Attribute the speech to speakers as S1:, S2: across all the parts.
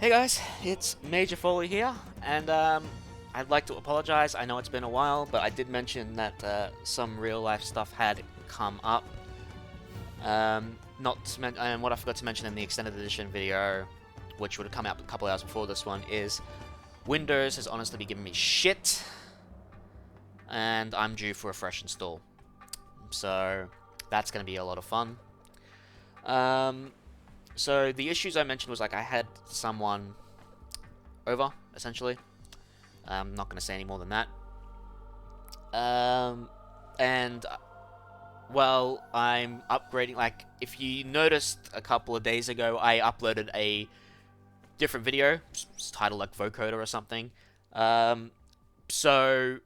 S1: Hey guys, it's Major Foley here, and I'd like to apologize. I know it's been a while, but I did mention that some real life stuff had come up. Not to and what I forgot to mention in the extended edition video, which would have come out a couple hours before this one, is Windows has honestly been giving me shit, and I'm due for a fresh install. So that's going to be a lot of fun. So the issues I mentioned was like I had someone over, essentially. I'm not going to say any more than that. And well, I'm upgrading. Like, if you noticed a couple of days ago, I uploaded a different video. It's titled like Vocoder or something. So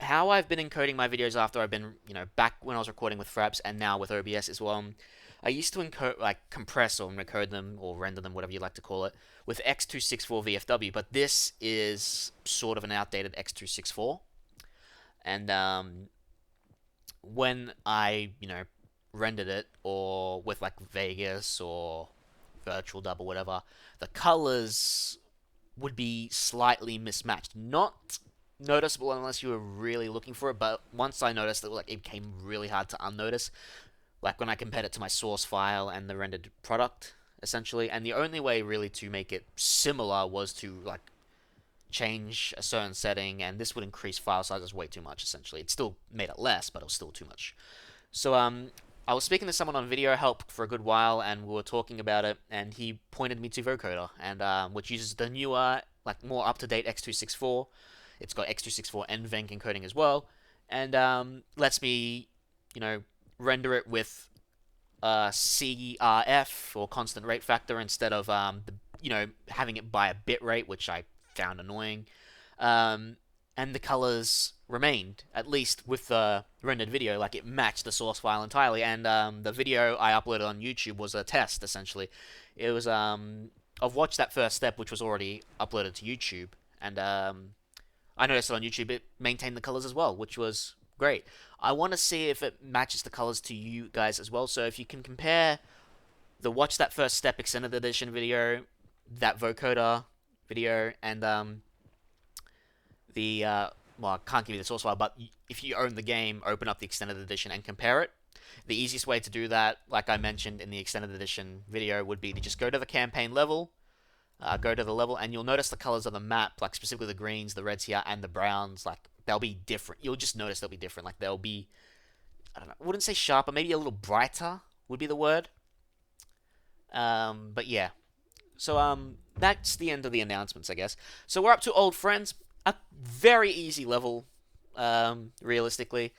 S1: how I've been encoding my videos after I've been, back when I was recording with Fraps and now with OBS as well. I used to encode, compress or encode them, or render them, whatever you like to call it, with X264 VFW, but this is sort of an outdated X264. And when I, rendered it, or with like Vegas or Virtual Dub or whatever, the colors would be slightly mismatched. Not noticeable unless you were really looking for it, but once I noticed it, it became really hard to unnotice. Like when I compared it to my source file and the rendered product, essentially. And the only way really to make it similar was to change a certain setting, and this would increase file sizes way too much, essentially. It still made it less, but it was still too much. So I was speaking to someone on video help for a good while, and we were talking about it, and he pointed me to Vocoder, and which uses the newer, more up-to-date X264. It's got X264 NVENC encoding as well, and lets me, render it with CRF, or constant rate factor, instead of having it by a bit rate, which I found annoying. And the colors remained, at least with the rendered video, it matched the source file entirely. And the video I uploaded on YouTube was a test, essentially. It was I've watched that first step, which was already uploaded to YouTube, and I noticed that on YouTube it maintained the colors as well, which was great. I want to see if it matches the colors to you guys as well. So if you can compare the Watch That First Step Extended Edition video, that Vocoder video, and well, I can't give you the source file, but if you own the game, open up the Extended Edition and compare it. The easiest way to do that, like I mentioned in the Extended Edition video, would be to just go to the campaign level, go to the level, and you'll notice the colors of the map, specifically the greens, the reds here, and the browns, they'll be different. You'll just notice they'll be different. They'll be, I don't know, I wouldn't say sharper, maybe a little brighter would be the word. But yeah. So, that's the end of the announcements, I guess. So we're up to Old Friends. A very easy level, realistically.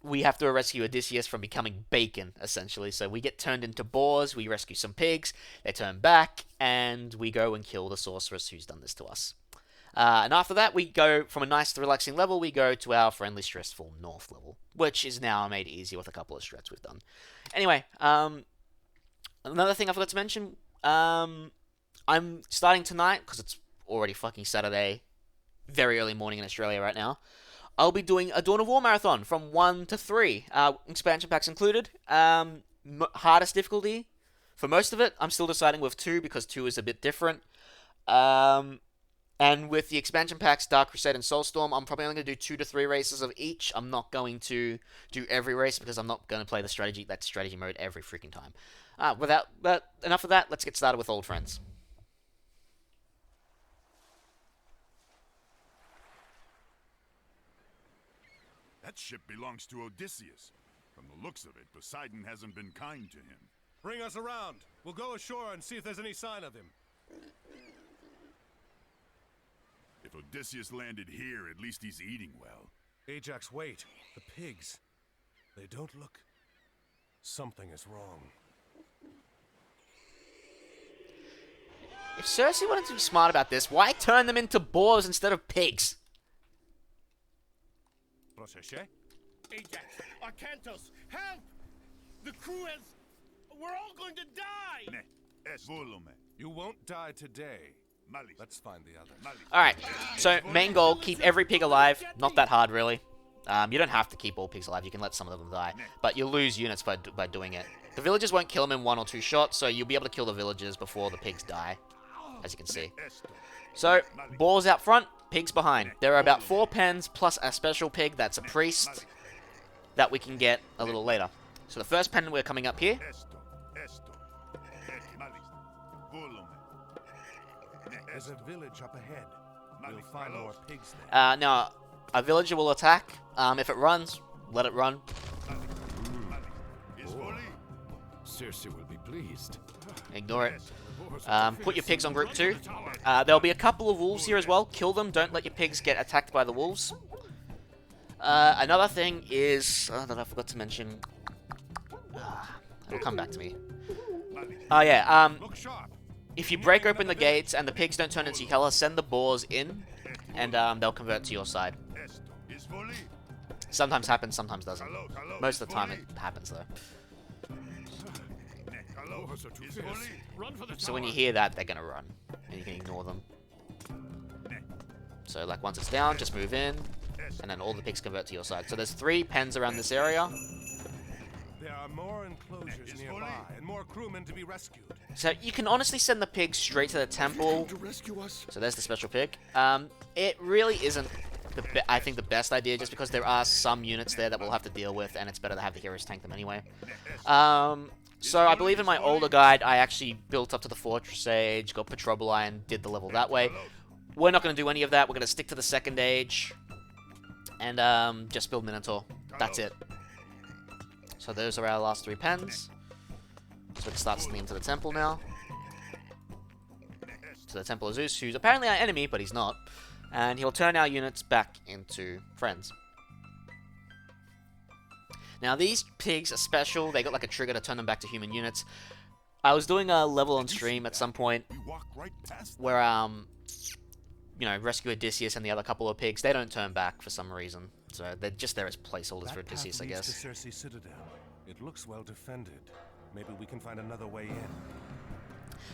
S1: We have to rescue Odysseus from becoming bacon, essentially. So we get turned into boars, we rescue some pigs, they turn back, and we go and kill the sorceress who's done this to us. And after that, we go from a nice, relaxing level, we go to our friendly, stressful North level, which is now made easier with a couple of strats we've done. Anyway, another thing I forgot to mention, I'm starting tonight, because it's already fucking Saturday, very early morning in Australia right now. I'll be doing a Dawn of War marathon from 1 to 3, expansion packs included. Hardest difficulty for most of it, I'm still deciding with 2, because 2 is a bit different. And with the expansion packs, Dark Crusade and Soulstorm, I'm probably only going to do 2 to 3 races of each. I'm not going to do every race, because I'm not going to play that strategy mode every freaking time. But enough of that, let's get started with Old Friends.
S2: That ship belongs to Odysseus. From the looks of it, Poseidon hasn't been kind to him.
S3: Bring us around. We'll go ashore and see if there's any sign of him.
S2: If Odysseus landed here, at least he's eating well.
S3: Ajax, wait. The pigs. They don't look... Something is wrong.
S1: If Circe wanted to be smart about this, why turn them into boars instead of pigs?
S4: Ajax, Arakantos, help! The crew has... We're all going to die!
S3: You won't die today. Let's find the others.
S1: Alright, so main goal, keep every pig alive. Not that hard, really. You don't have to keep all pigs alive. You can let some of them die. But you'll lose units by doing it. The villagers won't kill them in 1 or 2 shots, so you'll be able to kill the villagers before the pigs die, as you can see. So, boars out front, pigs behind. There are about 4 pens plus a special pig that's a priest that we can get a little later. So the first pen we're coming up here.
S3: There's a village up ahead. We'll find more pigs there.
S1: Now, a villager will attack. If it runs, let it run.
S5: Circe will be pleased.
S1: Ignore it. Put your pigs on group 2. There'll be a couple of wolves here as well. Kill them. Don't let your pigs get attacked by the wolves. Another thing is that I forgot to mention. It'll come back to me. Oh yeah. If you break open the gates and the pigs don't turn into color, send the boars in, and they'll convert to your side. Sometimes happens, sometimes doesn't. Most of the time it happens though. So when you hear that, they're gonna run, and you can ignore them. So like once it's down, just move in, and then all the pigs convert to your side. So there's 3 pens around this area.
S3: There are more enclosures nearby, and more crewmen to be rescued.
S1: So you can honestly send the pigs straight to the temple.
S5: To rescue us?
S1: So there's the special pig. It really isn't, I think, the best idea, just because there are some units there that we'll have to deal with, and it's better to have the heroes tank them anyway. So I believe in my older guide, I actually built up to the Fortress Age, got Petroboli, and did the level that way. We're not going to do any of that. We're going to stick to the Second Age, and just build Minotaur. That's it. So those are our last 3 pens. So we can start sneaking into the temple now. To the temple of Zeus, who's apparently our enemy, but he's not. And he'll turn our units back into friends. Now these pigs are special. They got like a trigger to turn them back to human units. I was doing a level on stream at some point where you know, rescue Odysseus and the other couple of pigs. They don't turn back for some reason. So they're just there as placeholders for Odysseus, I guess.
S3: To Circe citadel. It looks well defended. Maybe we can find another way in.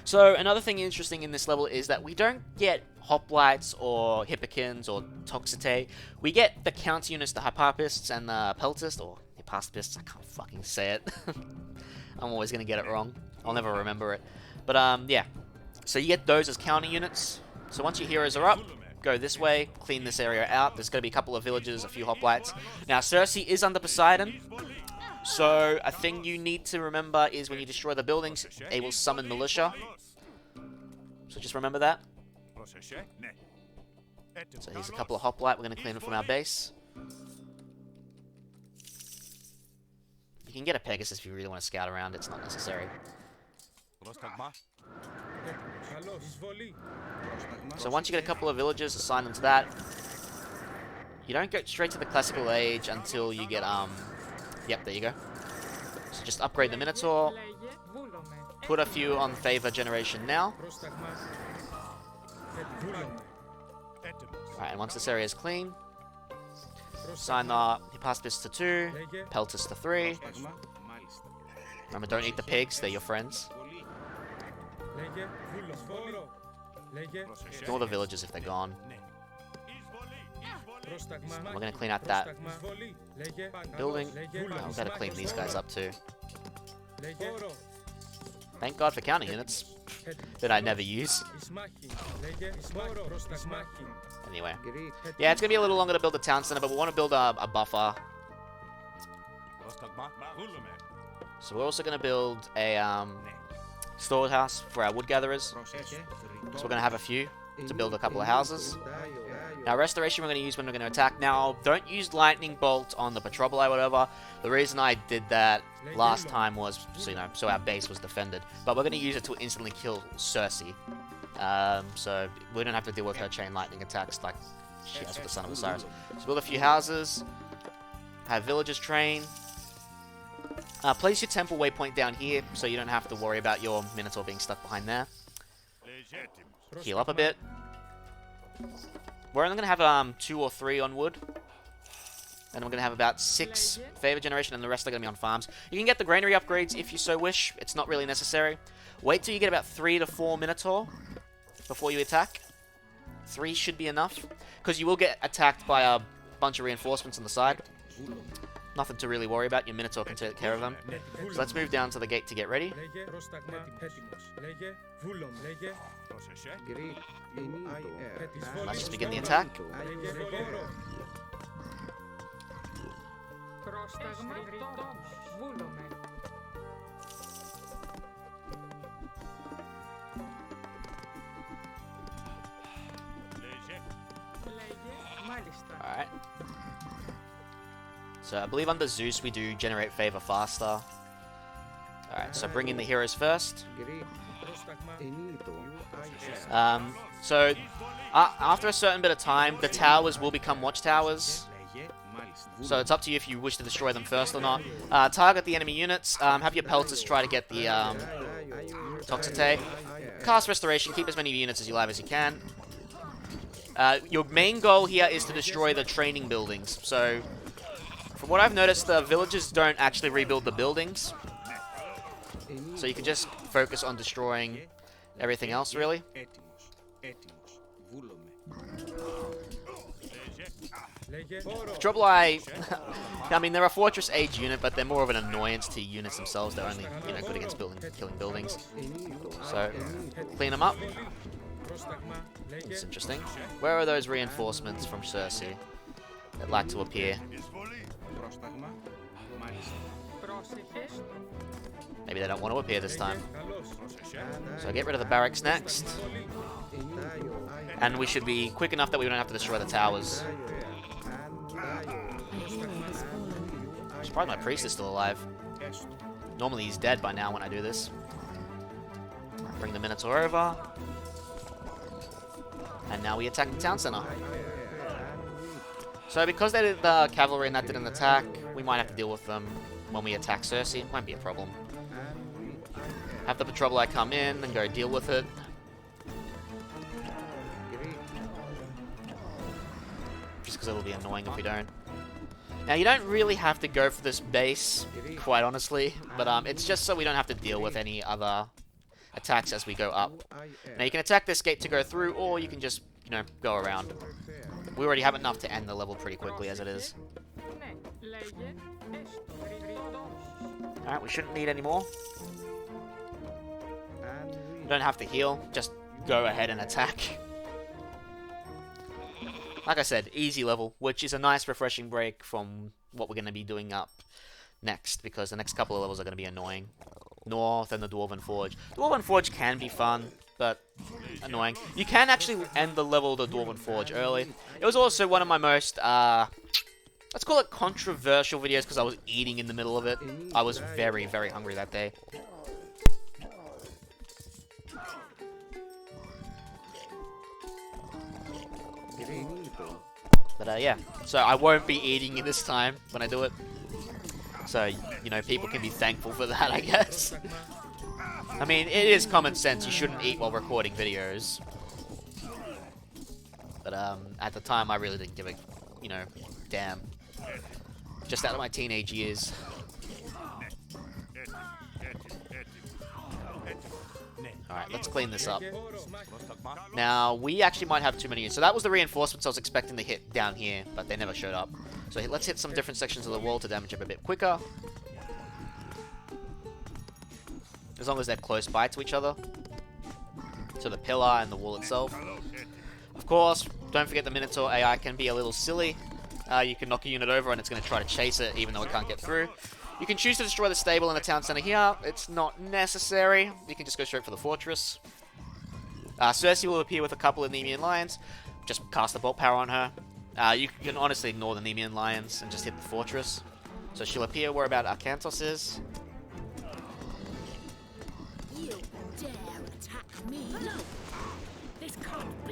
S1: So another thing interesting in this level is that we don't get hoplites or hippikins or toxitae. We get the counter units, the hypapists and the peltists, or hypaspists. I can't fucking say it. I'm always gonna get it wrong. I'll never remember it. But yeah. So you get those as counter units. So once your heroes are up, go this way, clean this area out. There's going to be a couple of villages, a few hoplites. Now, Circe is under Poseidon. So a thing you need to remember is when you destroy the buildings, it will summon militia. So just remember that. So here's a couple of hoplite. We're going to clean them from our base. You can get a Pegasus if you really want to scout around. It's not necessary. So once you get a couple of villagers, assign them to that. You don't go straight to the classical age until you get, yep, there you go. So just upgrade the Minotaur. Put a few on favor generation now. Alright, and once this area is clean, assign the Hypaspis to 2, Peltis to 3. Remember, don't eat the pigs, they're your friends. Ignore the villagers if they're gone. We're going to clean out that building. Oh, we've got to clean these guys up too. Thank God for counter units that I never use. Anyway. Yeah, it's going to be a little longer to build the town center, but we want to build a buffer. So we're also going to build a storehouse for our wood gatherers. So we're going to have a few to build a couple of houses. Now, restoration we're going to use when we're going to attack. Now, don't use lightning bolt on the Petroboli or whatever. The reason I did that last time was, so, you know, so our base was defended. But we're going to use it to instantly kill Circe. So we don't have to deal with her chain lightning attacks like she has with the Son of Osiris. So build a few houses. Have villagers train. Place your temple waypoint down here so you don't have to worry about your Minotaur being stuck behind there. Heal up a bit. We're only going to have 2 or 3 on wood. And we're going to have about 6 favor generation, and the rest are going to be on farms. You can get the granary upgrades if you so wish. It's not really necessary. Wait till you get about 3 to 4 Minotaur before you attack. 3 should be enough. Because you will get attacked by bunch of reinforcements on the side. Nothing to really worry about. Your Minotaur can take care of them. So let's move down to the gate to get ready. Let's just begin the attack. Alright. So I believe under Zeus we do generate favor faster. Alright, so bring in the heroes first. After a certain bit of time, the towers will become watchtowers. So it's up to you if you wish to destroy them first or not. Target the enemy units. Have your pelters try to get the Toxite. Cast Restoration. Keep as many units as you have as you can. Your main goal here is to destroy the training buildings. So, from what I've noticed, the villagers don't actually rebuild the buildings. So you can just focus on destroying everything else, really. Trouble-Eye, I mean, they're a Fortress Age unit, but they're more of an annoyance to units themselves. They're only, good against killing buildings. So, clean them up. It's interesting. Where are those reinforcements from Circe that like to appear? Maybe they don't want to appear this time. So get rid of the barracks next. And we should be quick enough that we don't have to destroy the towers. I'm surprised my priest is still alive. Normally he's dead by now when I do this. Bring the Minotaur over. And now we attack the town center. So because they did the cavalry and that didn't attack, we might have to deal with them when we attack Circe. Won't be a problem. Have the Trouble-Eye come in and go deal with it. Just because it'll be annoying if we don't. Now you don't really have to go for this base, quite honestly, but it's just so we don't have to deal with any other attacks as we go up. Now you can attack this gate to go through, or you can just, go around. We already have enough to end the level pretty quickly as it is. Alright, we shouldn't need any more. You don't have to heal, just go ahead and attack. Like I said, easy level, which is a nice refreshing break from what we're going to be doing up next, because the next couple of levels are going to be annoying. North and the Dwarven Forge. Dwarven Forge can be fun, but annoying. You can actually end the level of the Dwarven Forge early. It was also one of my most, let's call it controversial videos, because I was eating in the middle of it. I was very, very hungry that day. But yeah, so I won't be eating it this time when I do it. So, people can be thankful for that, I guess. I mean, it is common sense. You shouldn't eat while recording videos. But at the time, I really didn't give a, damn. Just out of my teenage years. Alright, let's clean this up. Now, we actually might have too many units. So that was the reinforcements I was expecting to hit down here, but they never showed up. So let's hit some different sections of the wall to damage them a bit quicker. As long as they're close by to each other. To the pillar and the wall itself. Of course, don't forget the Minotaur AI can be a little silly. You can knock a unit over and it's going to try to chase it even though it can't get through. You can choose to destroy the stable in the town center here. It's not necessary. You can just go straight for the fortress. Circe will appear with a couple of Nemean lions. Just cast the bolt power on her. You can honestly ignore the Nemean lions and just hit the fortress. So she'll appear where about Arakantos is.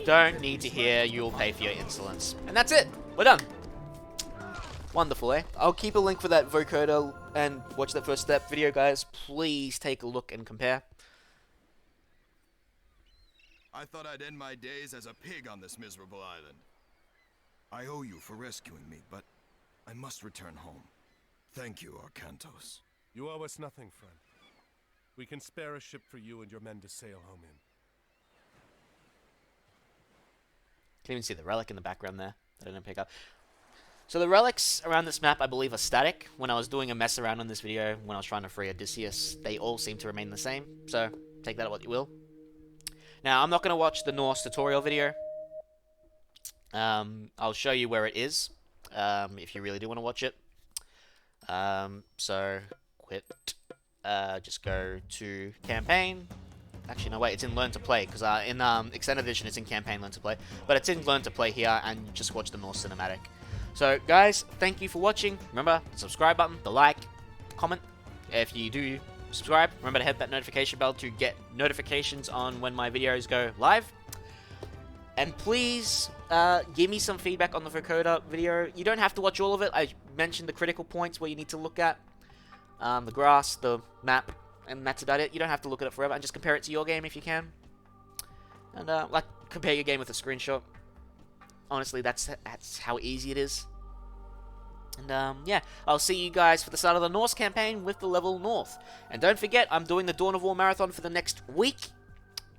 S1: Don't need to hear, you'll pay for your insolence. And that's it. We're done. Wonderful, eh? I'll keep a link for that vocoder and watch that first step video, guys. Please take a look and compare.
S6: I thought I'd end my days as a pig on this miserable island. I owe you for rescuing me, but I must return home. Thank you, Arakantos.
S3: You owe us nothing, friend. We can spare a ship for you and your men to sail home in.
S1: Can even see the relic in the background there that I didn't pick up. So the relics around this map, I believe, are static. When I was doing a mess around on this video, when I was trying to free Odysseus, they all seem to remain the same. So take that at what you will. Now, I'm not going to watch the Norse tutorial video. I'll show you where it is, if you really do want to watch it. So quit. Just go to campaign. Actually, no, wait, it's in Learn to Play, because in Extended Edition, it's in Campaign Learn to Play. But it's in Learn to Play here, and just watch the Norse Cinematic. So, guys, thank you for watching. Remember, the subscribe button, the like, comment. If you do subscribe, remember to hit that notification bell to get notifications on when my videos go live. And please, give me some feedback on the vocoder video. You don't have to watch all of it. I mentioned the critical points where you need to look at. The grass, the map, and that's about it. You don't have to look at it forever, and just compare it to your game if you can. And, like, compare your game with a screenshot. Honestly, that's how easy it is. And, yeah, I'll see you guys for the start of the Norse campaign with the level North. And don't forget, I'm doing the Dawn of War Marathon for the next week.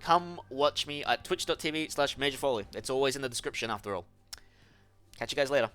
S1: Come watch me at twitch.tv/MajorFoley. It's always in the description after all. Catch you guys later.